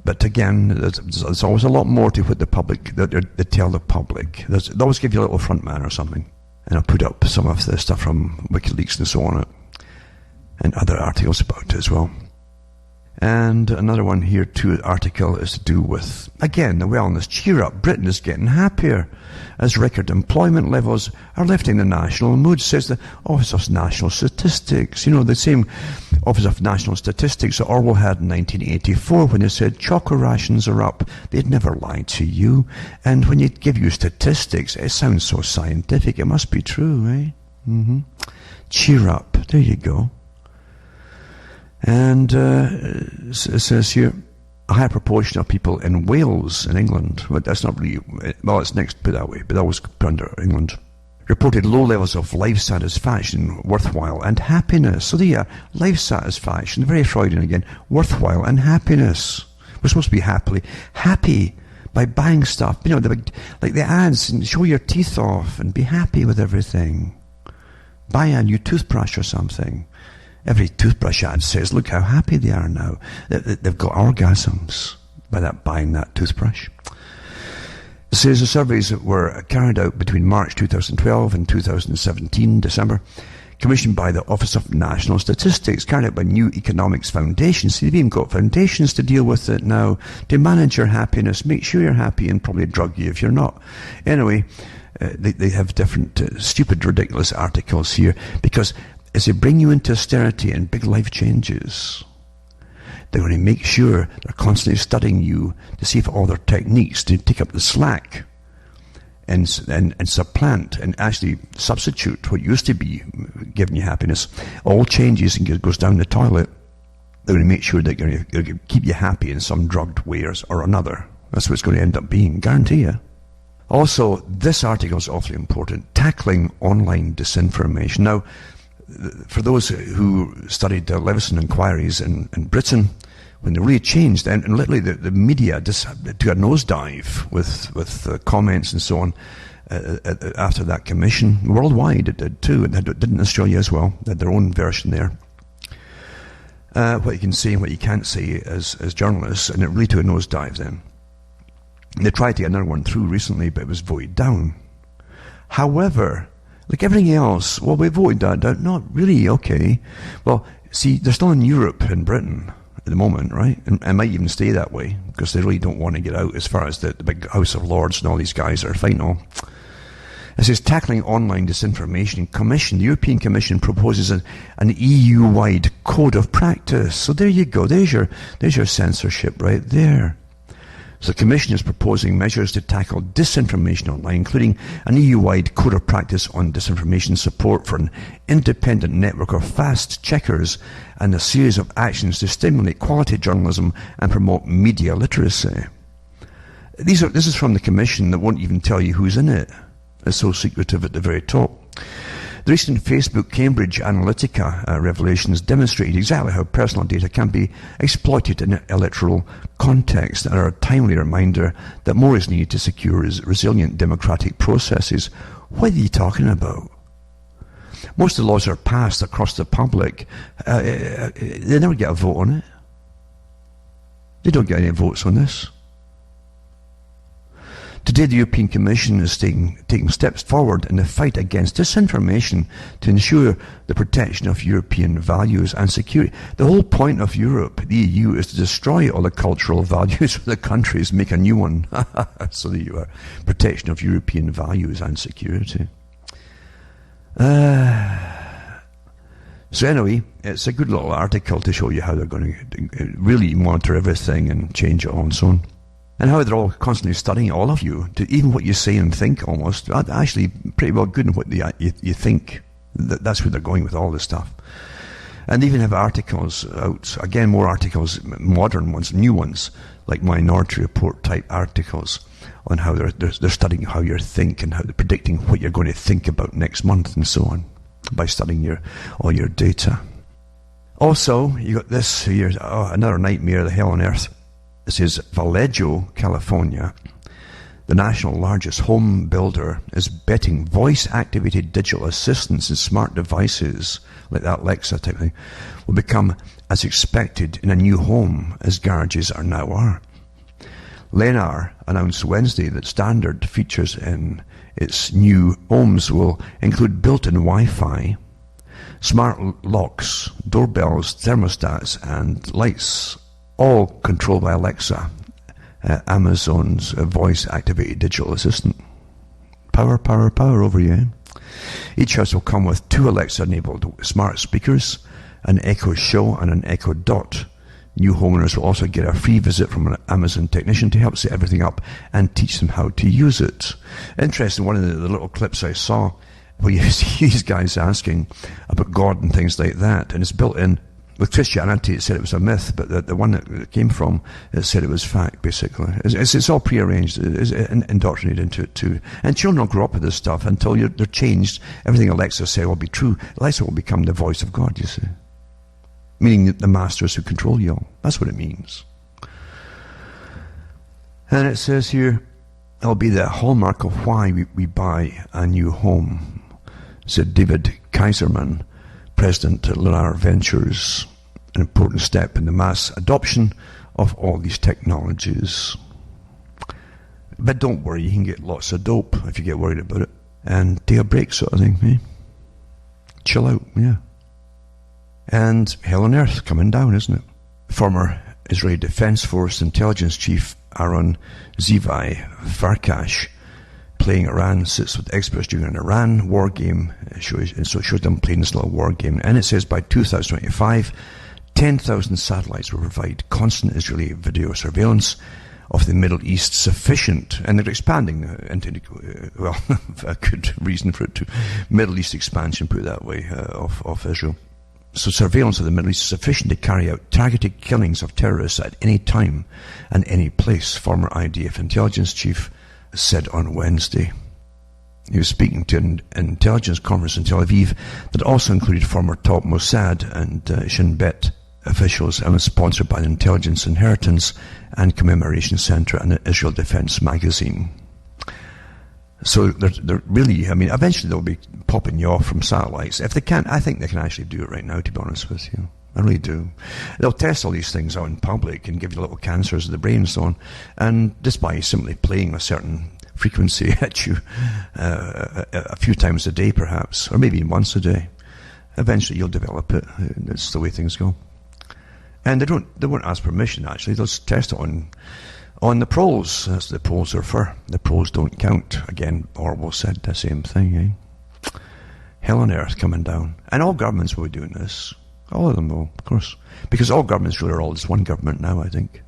But again, there's always a lot more to what the public, they tell the public. They always give you a little front man or something. And I'll put up some of the stuff from WikiLeaks and so on. and other articles about it as well. And another one here too, the article is to do with, again, the wellness. Cheer up, Britain is getting happier as record employment levels are lifting the national mood, says the Office of National Statistics. You know, the same Office of National Statistics that Orwell had in 1984 when they said chocolate rations are up. They'd never lied to you. And when you give you statistics, it sounds so scientific. It must be true, eh? Cheer up. There you go. And it says here, a higher proportion of people in Wales, in England, but that's not really, well, it's next put that way, but always put under England, reported low levels of life satisfaction, worthwhile, and happiness. So there you are, life satisfaction, very Freudian again, worthwhile and happiness. We're supposed to be happy by buying stuff, you know, like the ads, and show your teeth off and be happy with everything. Buy a new toothbrush or something. Every toothbrush ad says, look how happy they are now. They've got orgasms by buying that toothbrush. It says the surveys that were carried out between March 2012 and 2017, December, commissioned by the Office of National Statistics, carried out by New Economics Foundation. See, they've even got foundations to deal with it now, to manage your happiness, make sure you're happy, and probably drug you if you're not. Anyway, they have different stupid, ridiculous articles here, because as they bring you into austerity and big life changes, they're going to make sure they're constantly studying you to see if all their techniques to take up the slack and supplant and actually substitute what used to be giving you happiness, all changes and goes down the toilet. They're going to make sure that they're going to keep you happy in some drugged way or another. That's what it's going to end up being, guarantee you. Also, this article is awfully important, tackling online disinformation. Now, for those who studied the Leveson inquiries in Britain, when they really changed, and literally the media just took a nosedive with comments and so on after that commission. Worldwide it did too, and it did in Australia as well. They had their own version there. What you can say and what you can't say as journalists, and it really took a nosedive then. And they tried to get another one through recently, but it was voted down. However, like everything else, well, we voted that down. Not really, okay. Well, see, they're still in Europe and Britain at the moment, right? And might even stay that way, because they really don't want to get out as far as the big House of Lords and all these guys are fighting all. It says, tackling online disinformation commission. The European Commission proposes an EU-wide code of practice. So there you go. There's your censorship right there. So the Commission is proposing measures to tackle disinformation online, including an EU-wide code of practice on disinformation, support for an independent network of fast checkers, and a series of actions to stimulate quality journalism and promote media literacy. This is from the Commission that won't even tell you who's in it. It's so secretive at the very top. The recent Facebook Cambridge Analytica revelations demonstrated exactly how personal data can be exploited in an electoral context, and are a timely reminder that more is needed to secure resilient democratic processes. What are you talking about? Most of the laws are passed across the public. They never get a vote on it. They don't get any votes on this. Today, the European Commission is taking steps forward in the fight against disinformation to ensure the protection of European values and security. The whole point of Europe, the EU, is to destroy all the cultural values of the countries, make a new one. So there you are. Protection of European values and security. So anyway, it's a good little article to show you how they're going to really monitor everything and change it all and so on. And how they're all constantly studying all of you, to even what you say and think almost. Actually, pretty well good in what you think. That's where they're going with all this stuff. And they even have articles out, again, more articles, modern ones, new ones, like Minority Report type articles on how they're studying how you think and how they're predicting what you're going to think about next month and so on by studying all your data. Also, you got this here, another nightmare, the hell on earth. This is Vallejo, California. The national largest home builder is betting voice-activated digital assistants in smart devices, like that Alexa type thing, will become as expected in a new home as garages are. Lennar announced Wednesday that standard features in its new homes will include built-in Wi-Fi, Smart locks, doorbells, thermostats, and lights, all controlled by Alexa, Amazon's voice-activated digital assistant. Power, power, power over you. Each house will come with 2 Alexa-enabled smart speakers, an Echo Show and an Echo Dot. New homeowners will also get a free visit from an Amazon technician to help set everything up and teach them how to use it. Interesting, one of the little clips I saw where you see these guys asking about God and things like that, and it's built in. With Christianity, it said it was a myth, but the one that it came from, it said it was fact, basically. It's all prearranged, it's indoctrinated into it too. And children will grow up with this stuff until they're changed. Everything Alexa said will be true. Alexa will become the voice of God, you see. Meaning the masters who control you all. That's what it means. And it says here, it'll be the hallmark of why we buy a new home, said David Kaiserman, president at Lunar Ventures, an important step in the mass adoption of all these technologies. But don't worry, you can get lots of dope if you get worried about it. And take a break sort of thing, eh? Chill out, yeah. And hell on earth coming down, isn't it? Former Israeli Defense Force intelligence chief Aaron Zivai Farkash, playing Iran, sits with experts during an Iran war game. So it shows them playing this little war game. And it says by 2025, 10,000 satellites will provide constant Israeli video surveillance of the Middle East sufficient. And they're expanding into, well, a good reason for it to. Middle East expansion, put it that way, of Israel. So surveillance of the Middle East is sufficient to carry out targeted killings of terrorists at any time and any place, former IDF intelligence chief said on Wednesday. He was speaking to an intelligence conference in Tel Aviv that also included former top Mossad and Shin Bet officials and was sponsored by the Intelligence Inheritance and Commemoration Center and the Israel Defense Magazine. So they're really, I mean, eventually they'll be popping you off from satellites. If they can't, I think they can actually do it right now, to be honest with you. I really do. They'll test all these things out in public and give you little cancers of the brain and so on. And just by simply playing a certain frequency at you a few times a day perhaps, or maybe once a day, eventually you'll develop it. That's the way things go. And they won't ask permission actually. They'll just test it on the proles. That's what the proles are for. The proles don't count. Again, Orwell said the same thing, eh? Hell on earth coming down. And all governments will be doing this. All of them will, of course. Because all governments really are all just one government now, I think.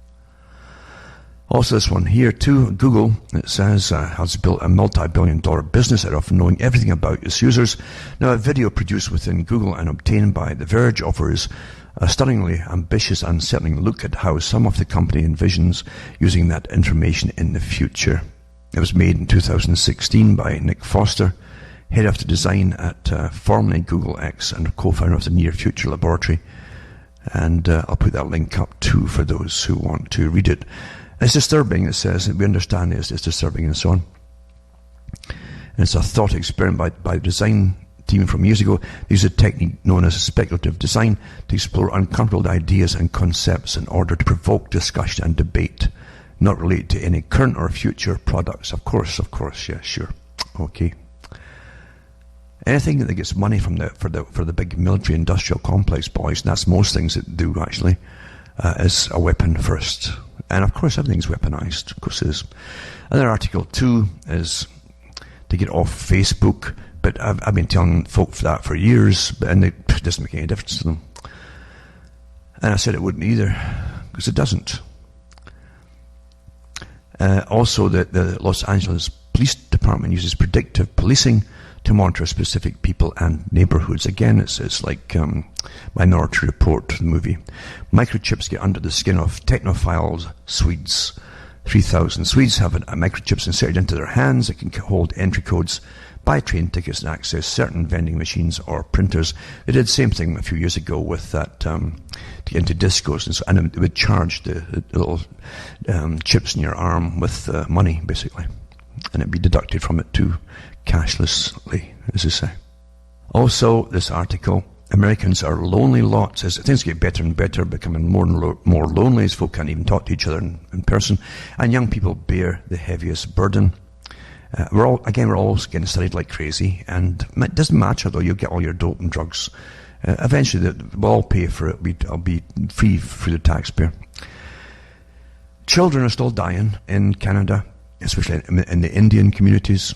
Also this one here too, Google, it says, has built a multi-billion-dollar business out of knowing everything about its users. Now a video produced within Google and obtained by The Verge offers a stunningly ambitious and unsettling look at how some of the company envisions using that information in the future. It was made in 2016 by Nick Foster, head of the design at formerly Google X and co-founder of the Near Future Laboratory. And I'll put that link up too for those who want to read it. It's disturbing, it says. We understand it's disturbing and so on. And it's a thought experiment by the design team from years ago. They use a technique known as speculative design to explore uncomfortable ideas and concepts in order to provoke discussion and debate, not related to any current or future products. Of course, yeah, sure. Okay. Anything that gets money from for the big military industrial complex, boys, and that's most things that do actually, is a weapon first. And of course everything's weaponized, of course it is. Another article too is to get off Facebook, but I've been telling folk that for years, and it doesn't make any difference to them. And I said it wouldn't either, because it doesn't. Also, the Los Angeles Police Department uses predictive policing to monitor specific people and neighborhoods. Again, it's like Minority Report, the movie. Microchips get under the skin of technophile Swedes. 3,000 Swedes have microchips inserted into their hands that can hold entry codes, buy train tickets and access certain vending machines or printers. They did the same thing a few years ago with that to get into discos, and it would charge the little chips in your arm with money, basically. And it'd be deducted from it too, cashlessly, as they say. Also, this article, Americans are lonely lots. As things get better and better, becoming more and more lonely as folk can't even talk to each other in person. And young people bear the heaviest burden. We're all getting studied like crazy, and it doesn't matter though. You'll get all your dope and drugs. Eventually, we'll all pay for it. I'll be free through the taxpayer. Children are still dying in Canada, especially in the Indian communities.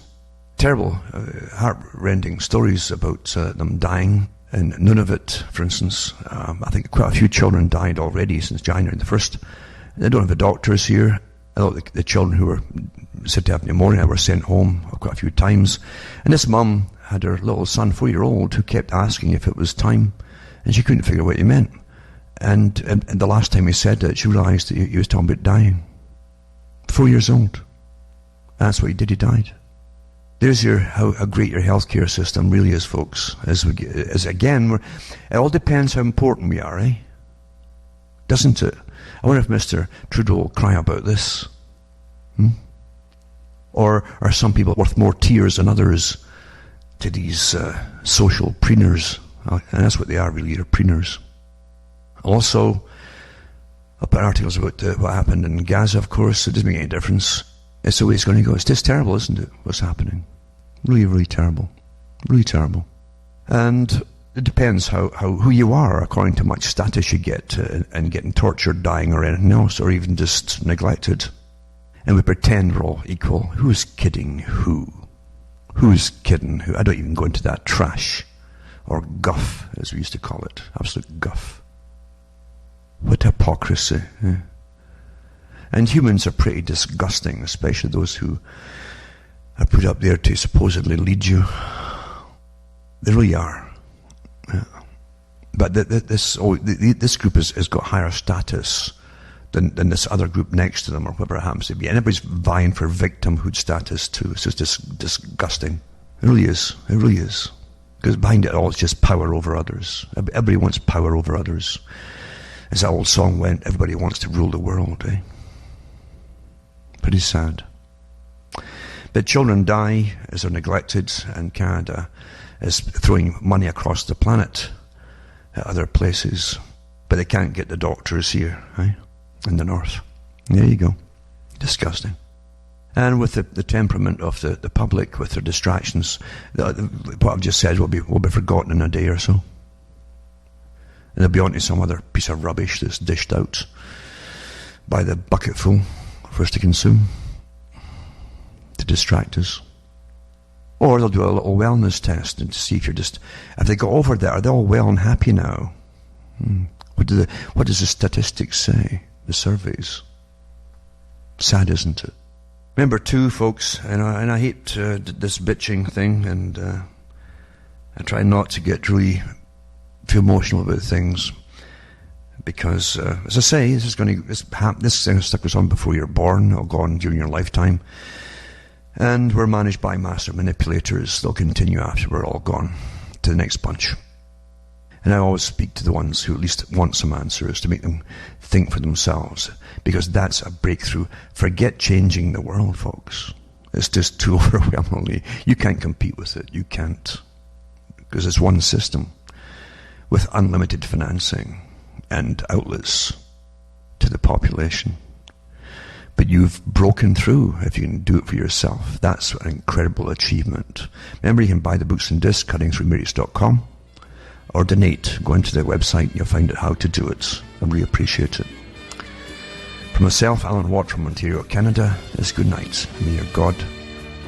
Terrible, heart-rending stories about them dying. In Nunavut, for instance, I think quite a few children died already since January the 1st. They don't have the doctors here. I thought the children who were said to have pneumonia were sent home quite a few times. And this mum had her little son, 4-year-old, who kept asking if it was time, and she couldn't figure out what he meant. And the last time he said it, she realised that he was talking about dying. 4 years old. That's what he did, he died. There's how great your healthcare system really is, folks. It all depends how important we are, eh? Doesn't it? I wonder if Mr. Trudeau will cry about this. Or are some people worth more tears than others to these social preeners? And that's what they are, really. They're preeners. Also, I'll put articles about what happened in Gaza, of course. It doesn't make any difference. It's the way it's going to go. It's just terrible, isn't it, what's happening? Really, really terrible. Really terrible. And it depends who you are, according to how much status you get and getting tortured, dying, or anything else, or even just neglected. And we pretend we're all equal. Who's kidding who? Who's kidding who? I don't even go into that trash. Or guff, as we used to call it. Absolute guff. What hypocrisy. Eh? And humans are pretty disgusting, especially those who are put up there to supposedly lead you. They really are. Yeah. But this group has got higher status than this other group next to them, or whatever it happens to be. And everybody's vying for victimhood status too. It's just disgusting. It really is. It really is. Because behind it all, it's just power over others. Everybody wants power over others. As that old song went, everybody wants to rule the world, eh? Pretty sad. But children die as they're neglected, and Canada is throwing money across the planet at other places. But they can't get the doctors here, eh? In the north. There you go. Disgusting. And with the temperament of the public, with their distractions, what I've just said will be forgotten in a day or so. And they'll be on to some other piece of rubbish that's dished out by the bucketful for us to consume, to distract us. Or they'll do a little wellness test and to see if they go over that, are they all well and happy now? What does the statistics say? The surveys. Sad, isn't it? Remember too, folks, and I hate this bitching thing, and I try not to get really feel emotional about things, because as I say, this thing stuck goes on before you're born. It'll go on during your lifetime, and we're managed by master manipulators. They'll continue after we're all gone to the next bunch. And I always speak to the ones who at least want some answers, to make them think for themselves, because that's a breakthrough. Forget changing the world, folks. It's just too overwhelmingly. You can't compete with it. You can't. Because it's one system with unlimited financing and outlets to the population. But you've broken through if you can do it for yourself. That's an incredible achievement. Remember, you can buy the books and discs, cuttingthroughmatrix.com. Or donate. Go into their website and you'll find out how to do it. I really appreciate it. From myself, Alan Watt from Ontario, Canada, it's good night. May your God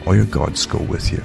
or your gods go with you.